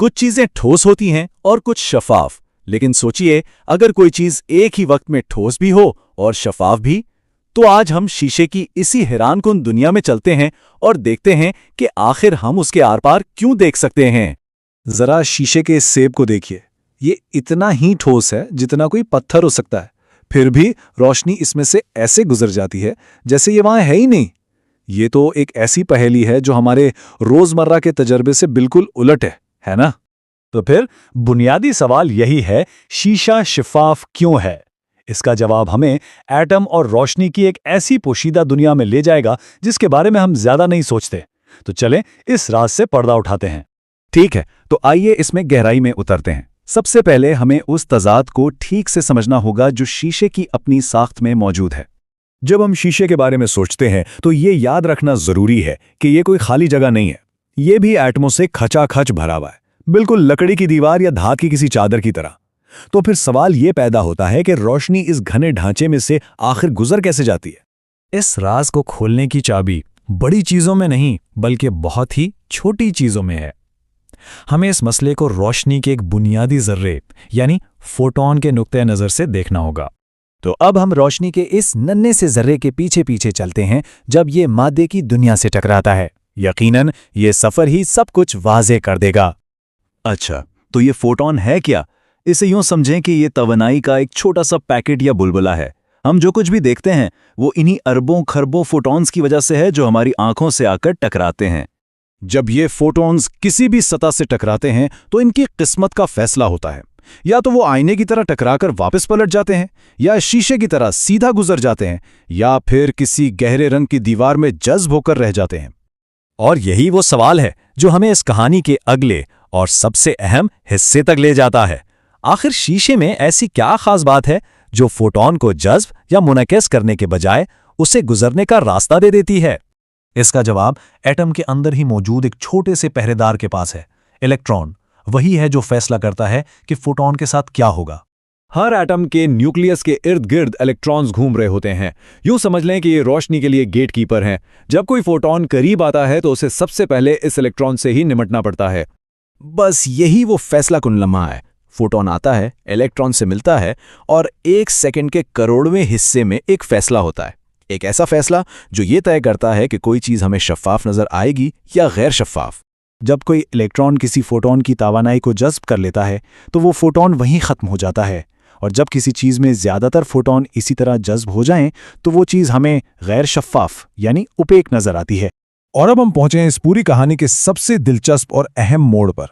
कुछ चीजें ठोस होती हैं और कुछ शफाफ। लेकिन सोचिए, अगर कोई चीज एक ही वक्त में ठोस भी हो और शफाफ भी। तो आज हम शीशे की इसी हैरानकुन दुनिया में चलते हैं और देखते हैं कि आखिर हम उसके आर पार क्यों देख सकते हैं। जरा शीशे के इस सेब को देखिए। ये इतना ही ठोस है जितना कोई पत्थर हो सकता है, फिर भी रोशनी इसमें से ऐसे गुजर जाती है जैसे ये वहां है ही नहीं। ये तो एक ऐसी पहेली है जो हमारे रोजमर्रा के तजर्बे से बिल्कुल उलट है ना? तो फिर बुनियादी सवाल यही है, शीशा शफाफ क्यों है? इसका जवाब हमें एटम और रोशनी की एक ऐसी पोशीदा दुनिया में ले जाएगा जिसके बारे में हम ज्यादा नहीं सोचते। तो चलें इस राज से पर्दा उठाते हैं। ठीक है, तो आइए इसमें गहराई में उतरते हैं। सबसे पहले हमें उस तजाद को ठीक से समझना होगा जो शीशे की अपनी साख्त में मौजूद है। जब हम शीशे के बारे में सोचते हैं तो ये याद रखना जरूरी है कि ये कोई खाली जगह नहीं है। ये भी एटमों से खचाखच भरा हुआ है, बिल्कुल लकड़ी की दीवार या धात की किसी चादर की तरह। तो फिर सवाल ये पैदा होता है कि रोशनी इस घने ढांचे में से आखिर गुजर कैसे जाती है? इस राज को खोलने की चाबी बड़ी चीजों में नहीं बल्कि बहुत ही छोटी चीजों में है। हमें इस मसले को रोशनी के एक बुनियादी जर्रे यानी फोटॉन के नुक्ते नजर से देखना होगा। तो अब हम रोशनी के इस नन्हे से जर्रे के पीछे पीछे चलते हैं जब ये मादे की दुनिया से टकराता है। यकीनन ये सफर ही सब कुछ वाज़ेह कर देगा। अच्छा, तो ये फोटॉन है क्या? इसे यूं समझें कि ये तवानाई का एक छोटा सा पैकेट या बुलबुला है। हम जो कुछ भी देखते हैं वो इन्हीं अरबों खरबों फोटॉन्स की वजह से है जो हमारी आंखों से आकर टकराते हैं। जब ये फोटॉन्स किसी भी सतह से टकराते हैं तो इनकी किस्मत का फैसला होता है। या तो वो आईने की तरह टकराकर वापस पलट जाते हैं, या शीशे की तरह सीधा गुजर जाते हैं, या फिर किसी गहरे रंग की दीवार में जज्ब होकर रह जाते हैं। और यही वो सवाल है जो हमें इस कहानी के अगले और सबसे अहम हिस्से तक ले जाता है। आखिर शीशे में ऐसी क्या खास बात है जो फोटॉन को जज्ब या मुनक़िस करने के बजाय उसे गुजरने का रास्ता दे देती है? इसका जवाब एटम के अंदर ही मौजूद एक छोटे से पहरेदार के पास है। इलेक्ट्रॉन वही है जो फैसला करता है कि फोटॉन के साथ क्या होगा। हर एटम के न्यूक्लियस के इर्द गिर्द इलेक्ट्रॉन्स घूम रहे होते हैं। यूं समझ लें कि ये रोशनी के लिए गेट कीपर हैं। जब कोई फोटॉन करीब आता है तो उसे सबसे पहले इस इलेक्ट्रॉन से ही निपटना पड़ता है। बस यही वो फैसला कुन लम्हा है। फोटॉन आता है, इलेक्ट्रॉन से मिलता है और 1 सेकंड के करोड़वें हिस्से में एक फैसला होता है। एक ऐसा फैसला जो ये तय करता है कि कोई चीज़ हमें शफ़ाफ नज़र आएगी या गैर शफ़ाफ। जब कोई इलेक्ट्रॉन किसी फोटॉन की तवानाई को जज्ब कर लेता है तो वो फोटॉन वहीं ख़त्म हो जाता है, और जब किसी चीज़ में ज़्यादातर फोटॉन इसी तरह जज्ब हो जाएं तो वो चीज़ हमें गैर शफ़ाफ यानी ओपेक नज़र आती है। और अब हम पहुंचे हैं इस पूरी कहानी के सबसे दिलचस्प और अहम मोड़ पर।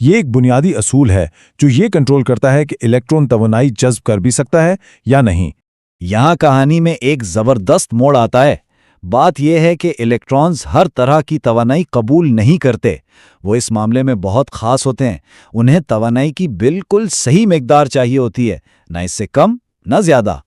यह एक बुनियादी असूल है जो ये कंट्रोल करता है कि इलेक्ट्रॉन तवानाई जज्ब कर भी सकता है या नहीं। यहाँ कहानी में एक ज़बरदस्त मोड़ आता है। बात यह है कि इलेक्ट्रॉन्स हर तरह की तवानाई कबूल नहीं करते। वो इस मामले में बहुत ख़ास होते हैं। उन्हें तवानाई की बिल्कुल सही मिकदार चाहिए होती है, न इससे कम न ज़्यादा।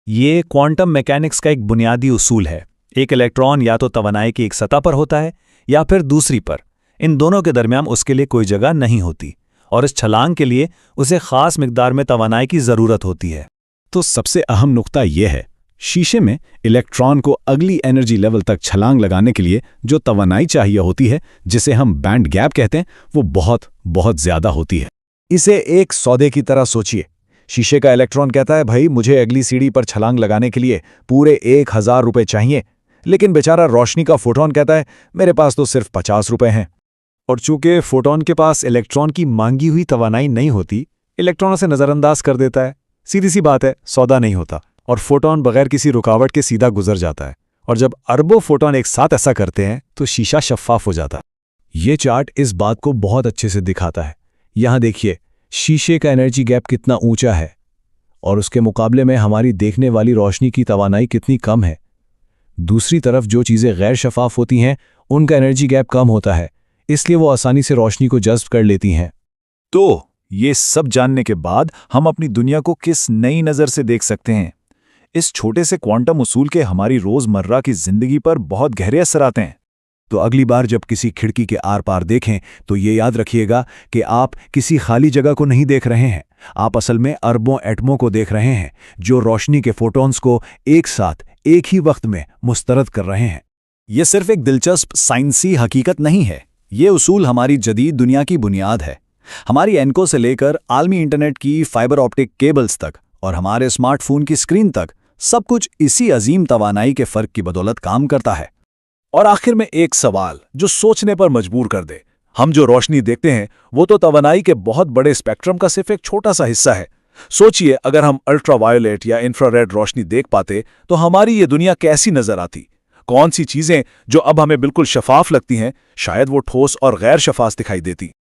ये क्वांटम मैकेनिक्स का एक बुनियादी उसूल है। एक इलेक्ट्रॉन या तो तवानाई की एक सतह पर होता है या फिर दूसरी पर। इन दोनों के दरमियान उसके लिए कोई जगह नहीं होती, और इस छलांग के लिए उसे ख़ास मिकदार में तवानाई की ज़रूरत होती है। तो सबसे अहम नुक्ता यह है, शीशे में इलेक्ट्रॉन को अगली एनर्जी लेवल तक छलांग लगाने के लिए जो तवानाई चाहिए होती है, जिसे हम बैंड गैप कहते हैं, वो बहुत बहुत ज़्यादा होती है। इसे एक सौदे की तरह सोचिए। शीशे का इलेक्ट्रॉन कहता है, भाई मुझे अगली सीढ़ी पर छलांग लगाने के लिए पूरे 1000 रुपये चाहिए। लेकिन बेचारा रोशनी का फोटॉन कहता है, मेरे पास तो सिर्फ 50 रुपये हैं। और चूंकि फोटॉन के पास इलेक्ट्रॉन की मांगी हुई तवानाई नहीं होती, इलेक्ट्रॉन उसे नज़रअंदाज कर देता है। सीधी सी बात है, सौदा नहीं होता और फोटॉन बगैर किसी रुकावट के सीधा गुजर जाता है। और जब अरबों फोटॉन एक साथ ऐसा करते हैं तो शीशा शफ़ाफ हो जाता है। ये चार्ट इस बात को बहुत अच्छे से दिखाता है। यहाँ देखिए, शीशे का एनर्जी गैप कितना ऊंचा है और उसके मुकाबले में हमारी देखने वाली रोशनी की तवानाई कितनी कम है। दूसरी तरफ जो चीज़ें गैर शफ़ाफ होती हैं उनका एनर्जी गैप कम होता है, इसलिए वो आसानी से रोशनी को जज्ब कर लेती हैं। तो ये सब जानने के बाद हम अपनी दुनिया को किस नई नज़र से देख सकते हैं? इस छोटे से क्वांटम उसूल के हमारी रोज़मर्रा की ज़िंदगी पर बहुत गहरे असर आते हैं। तो अगली बार जब किसी खिड़की के आर पार देखें तो ये याद रखिएगा कि आप किसी खाली जगह को नहीं देख रहे हैं। आप असल में अरबों एटमों को देख रहे हैं जो रोशनी के फोटॉन्स को एक साथ एक ही वक्त में मुस्तरद कर रहे हैं। ये सिर्फ एक दिलचस्प साइंसी हकीकत नहीं है, ये उसूल हमारी जदीद दुनिया की बुनियाद है। हमारी एनको से लेकर आलमी इंटरनेट की फाइबर ऑप्टिक केबल्स तक और हमारे स्मार्टफोन की स्क्रीन तक सब कुछ इसी अजीम तवानाई के फर्क की बदौलत काम करता है। और आखिर में एक सवाल जो सोचने पर मजबूर कर दे। हम जो रोशनी देखते हैं वो तो तवानाई के बहुत बड़े स्पेक्ट्रम का सिर्फ एक छोटा सा हिस्सा है। सोचिए अगर हम अल्ट्रावायोलेट या इंफ्रारेड रोशनी देख पाते तो हमारी ये दुनिया कैसी नजर आती। कौन सी चीजें जो अब हमें बिल्कुल शफाफ लगती हैं शायद वो ठोस और गैर शफाफ दिखाई देती।